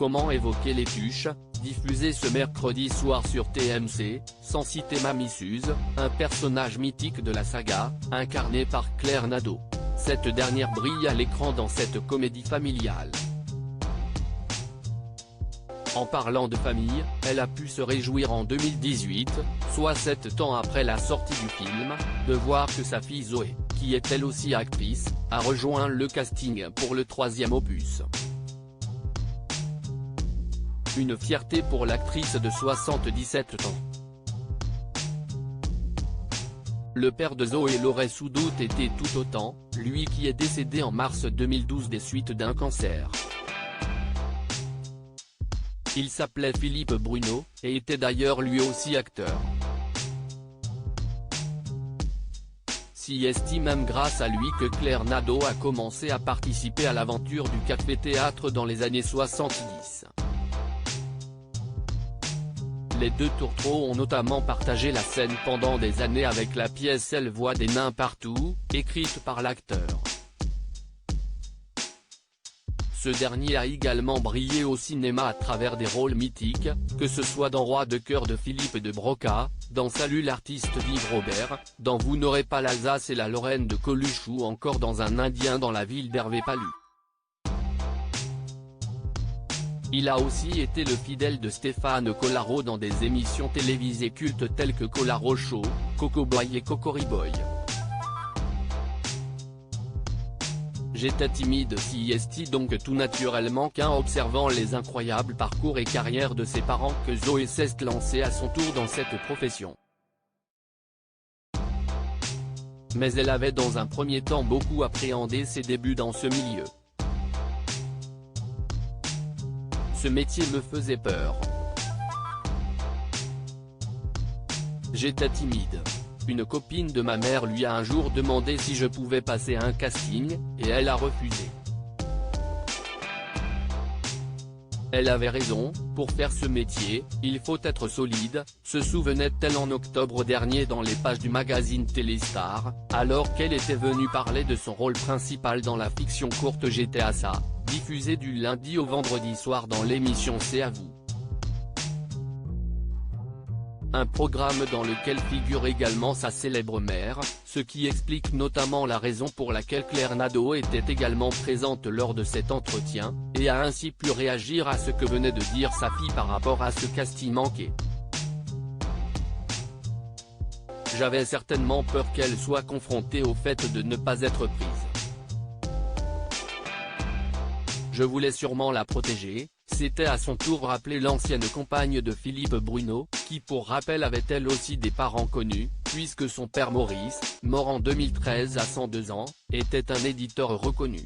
Comment évoquer les tuches, diffusé ce mercredi soir sur TMC, sans citer Mamie Suze, un personnage mythique de la saga, incarné par Claire Nadeau. Cette dernière brille à l'écran dans cette comédie familiale. En parlant de famille, elle a pu se réjouir en 2018, soit 7 ans après la sortie du film, de voir que sa fille Zoé, qui est elle aussi actrice, a rejoint le casting pour le 3e opus. Une fierté pour l'actrice de 77 ans. Le père de Zoé l'aurait sans doute été tout autant, lui qui est décédé en mars 2012 des suites d'un cancer. Il s'appelait Philippe Bruno, et était d'ailleurs lui aussi acteur. Si est même grâce à lui que Claire Nadeau a commencé à participer à l'aventure du café-théâtre dans les années 70. Les deux tourtereaux ont notamment partagé la scène pendant des années avec la pièce Elle voit des nains partout, écrite par l'acteur. Ce dernier a également brillé au cinéma à travers des rôles mythiques, que ce soit dans Roi de cœur de Philippe de Broca, dans Salut l'artiste d'Yves Robert, dans Vous n'aurez pas l'Alsace et la Lorraine de Coluche ou encore dans Un Indien dans la ville d'Hervé Palu. Il a aussi été le fidèle de Stéphane Collaro dans des émissions télévisées cultes telles que Collaro Show, Coco Boy et Cocoriboy. J'étais timide si est donc tout naturellement qu'en observant les incroyables parcours et carrières de ses parents que Zoé s'est lancée à son tour dans cette profession. Mais elle avait dans un premier temps beaucoup appréhendé ses débuts dans ce milieu. Ce métier me faisait peur. J'étais timide. Une copine de ma mère lui a un jour demandé si je pouvais passer un casting, et elle a refusé. Elle avait raison, pour faire ce métier, il faut être solide, se souvenait-elle en octobre dernier dans les pages du magazine Téléstar, alors qu'elle était venue parler de son rôle principal dans la fiction courte J'étais à ça, diffusée du lundi au vendredi soir dans l'émission C'est à vous. Un programme dans lequel figure également sa célèbre mère, ce qui explique notamment la raison pour laquelle Claire Nadeau était également présente lors de cet entretien, et a ainsi pu réagir à ce que venait de dire sa fille par rapport à ce casting manqué. J'avais certainement peur qu'elle soit confrontée au fait de ne pas être prise. Je voulais sûrement la protéger. S'était à son tour rappelé l'ancienne compagne de Philippe Bruno, qui pour rappel avait elle aussi des parents connus, puisque son père Maurice, mort en 2013 à 102 ans, était un éditeur reconnu.